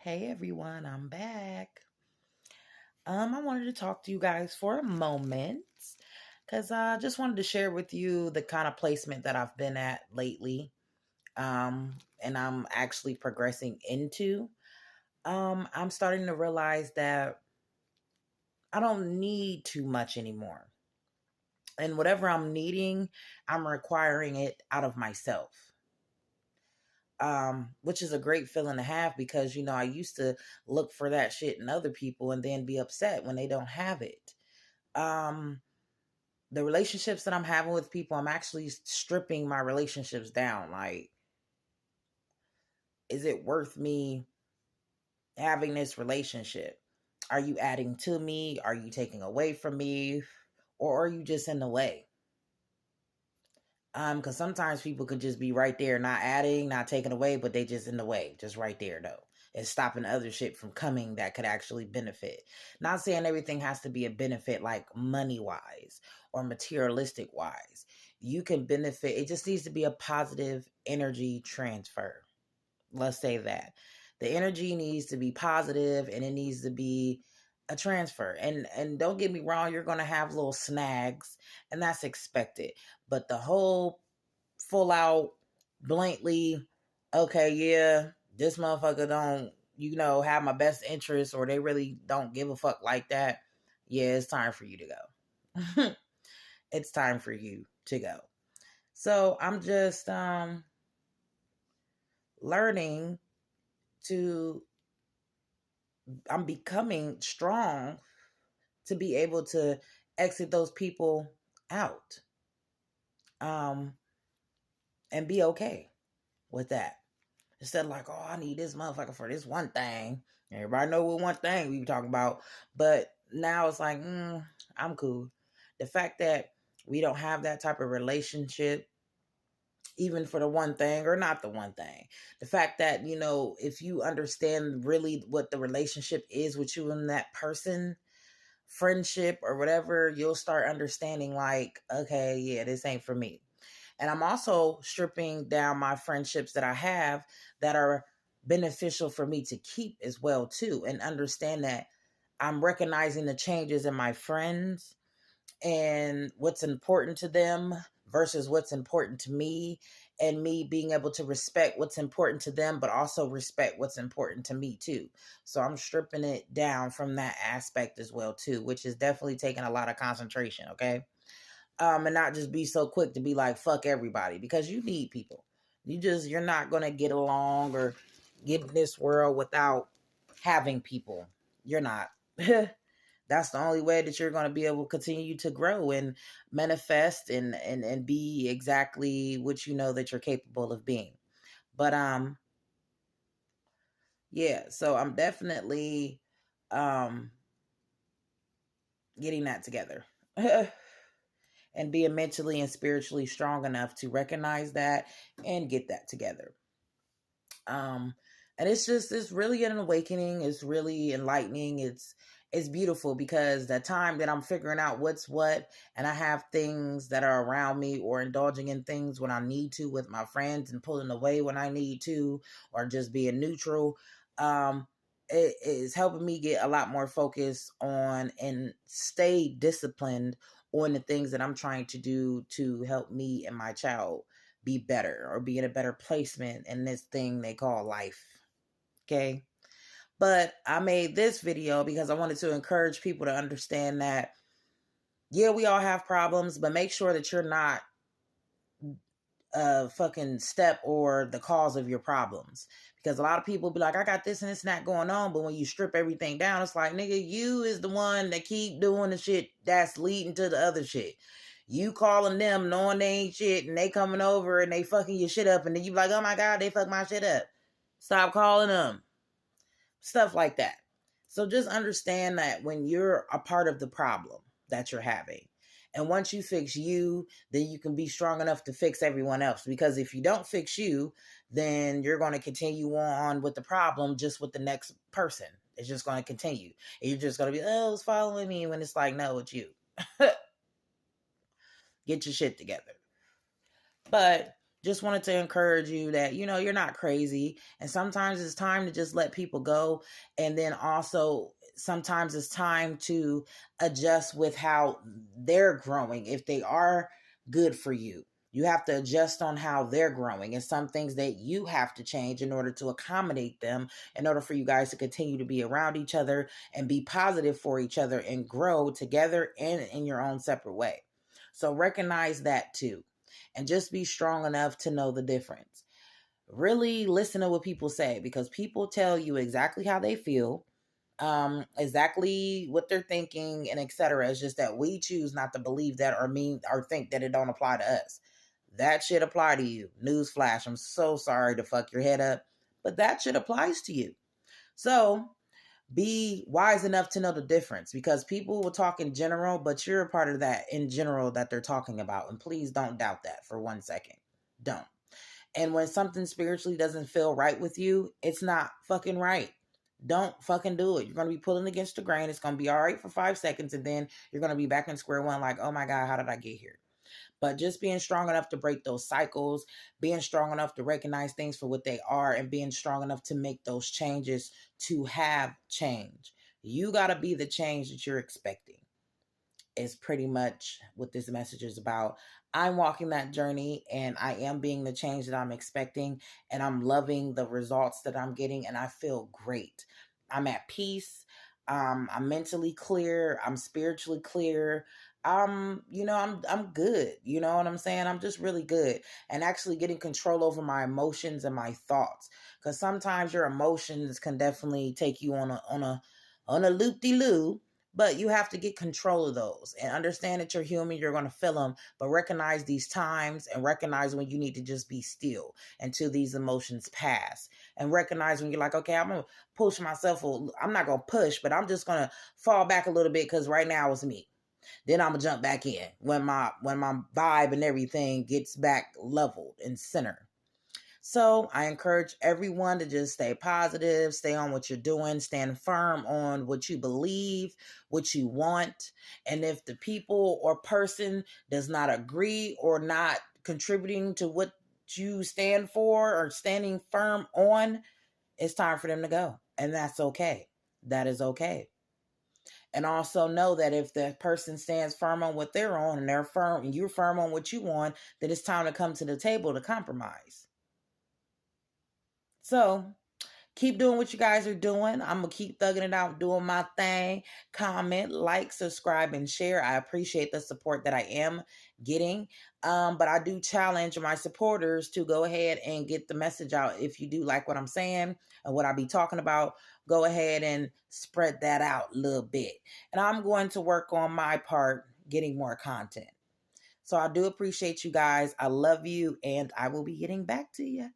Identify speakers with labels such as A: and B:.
A: Hey everyone, I'm back. I wanted to talk to you guys for a moment because I just wanted to share with you the kind of placement that I've been at lately, and I'm actually progressing into. I'm starting to realize that I don't need too much anymore, and whatever I'm needing, I'm requiring it out of myself. Which is a great feeling to have because I used to look for that shit in other people and then be upset when they don't have it. Um, the relationships that I'm having with people, I'm actually stripping my relationships down. Like, is it worth me having this relationship? Are you adding to me? Are you taking away from me? Or are you just in the way? Because sometimes people could just be right there, not adding, not taking away, but they just in the way, just right there though. It's stopping other shit from coming that could actually benefit. Not saying everything has to be a benefit like money wise or materialistic wise. You can benefit, it just needs to be a positive energy transfer. Let's say that. The energy needs to be positive and it needs to be a transfer. And don't get me wrong, you're gonna have little snags and that's expected. But the whole full out blankly, okay, yeah, this motherfucker don't, have my best interest or they really don't give a fuck like that. Yeah, it's time for you to go. It's time for you to go. So I'm just learning to I'm becoming strong to be able to exit those people out. Um and be okay with that. Instead of like, oh, I need this motherfucker for this one thing. Everybody know what one thing we were talking about. But now it's like, I'm cool. The fact that we don't have that type of relationship, even for the one thing or not the one thing. The fact that, if you understand really what the relationship is with you and that person, friendship or whatever, you'll start understanding like, okay, yeah, this ain't for me. And I'm also stripping down my friendships that I have that are beneficial for me to keep as well too, and understand that I'm recognizing the changes in my friends and what's important to them versus what's important to me, and me being able to respect what's important to them but also respect what's important to me too. So I'm stripping it down from that aspect as well too, which is definitely taking a lot of concentration, okay? And not just be so quick to be like fuck everybody, because you need people. You're not gonna get along or get in this world without having people. You're not. That's the only way that you're going to be able to continue to grow and manifest and be exactly what you know that you're capable of being. But yeah, so I'm definitely um getting that together. And being mentally and spiritually strong enough to recognize that and get that together. Um, and it's really an awakening. It's really enlightening. It's beautiful because the time that I'm figuring out what's what, and I have things that are around me or indulging in things when I need to with my friends and pulling away when I need to, or just being neutral. It is helping me get a lot more focus on and stay disciplined on the things that I'm trying to do to help me and my child be better or be in a better placement in this thing they call life. Okay. But I made this video because I wanted to encourage people to understand that, yeah, we all have problems, but make sure that you're not a fucking step or the cause of your problems. Because a lot of people be like, I got this and this and that going on. But when you strip everything down, it's like, nigga, you is the one that keep doing the shit that's leading to the other shit. You calling them knowing they ain't shit and they coming over and they fucking your shit up. And then you be like, oh my God, they fucked my shit up. Stop calling them. Stuff like that. So just understand that when you're a part of the problem that you're having, and once you fix you, then you can be strong enough to fix everyone else. Because if you don't fix you, then you're going to continue on with the problem just with the next person. It's just going to continue. And you're just going to be, oh, it's following me, when it's like, no, it's you. Get your shit together. But just wanted to encourage you that, you're not crazy. And sometimes it's time to just let people go. And then also, sometimes it's time to adjust with how they're growing. If they are good for you, you have to adjust on how they're growing, and some things that you have to change in order to accommodate them, in order for you guys to continue to be around each other and be positive for each other and grow together and in your own separate way. So recognize that too. And just be strong enough to know the difference. Really listen to what people say, because people tell you exactly how they feel, exactly what they're thinking, and etc. It's just that we choose not to believe that, or mean, or think that it don't apply to us. That shit apply to you. Newsflash, I'm so sorry to fuck your head up, but that shit applies to you. So be wise enough to know the difference, because people will talk in general, but you're a part of that in general that they're talking about. And please don't doubt that for 1 second. Don't. And when something spiritually doesn't feel right with you, it's not fucking right. Don't fucking do it. You're going to be pulling against the grain. It's going to be all right for 5 seconds, and then you're going to be back in square one like, oh my God, how did I get here? But just being strong enough to break those cycles, being strong enough to recognize things for what they are, and being strong enough to make those changes to have change. You got to be the change that you're expecting, is pretty much what this message is about. I'm walking that journey, and I am being the change that I'm expecting, and I'm loving the results that I'm getting, and I feel great. I'm at peace. I'm mentally clear. I'm spiritually clear. I'm good. You know what I'm saying? I'm just really good, and actually getting control over my emotions and my thoughts. Because sometimes your emotions can definitely take you on a loop-de-loo. But you have to get control of those and understand that you're human. You're going to feel them, but recognize these times and recognize when you need to just be still until these emotions pass. And recognize when you're like, okay, I'm going to push myself. I'm not going to push, but I'm just going to fall back a little bit because right now it's me. Then I'm going to jump back in when my vibe and everything gets back leveled and centered. So I encourage everyone to just stay positive, stay on what you're doing, stand firm on what you believe, what you want. And if the people or person does not agree or not contributing to what you stand for or standing firm on, it's time for them to go. And that's okay. That is okay. And also know that if the person stands firm on what they're on, and they're firm and you're firm on what you want, then it's time to come to the table to compromise. So keep doing what you guys are doing. I'm going to keep thugging it out, doing my thing. Comment, like, subscribe, and share. I appreciate the support that I am getting. But I do challenge my supporters to go ahead and get the message out. If you do like what I'm saying and what I be talking about, go ahead and spread that out a little bit. And I'm going to work on my part, getting more content. So I do appreciate you guys. I love you, and I will be getting back to you.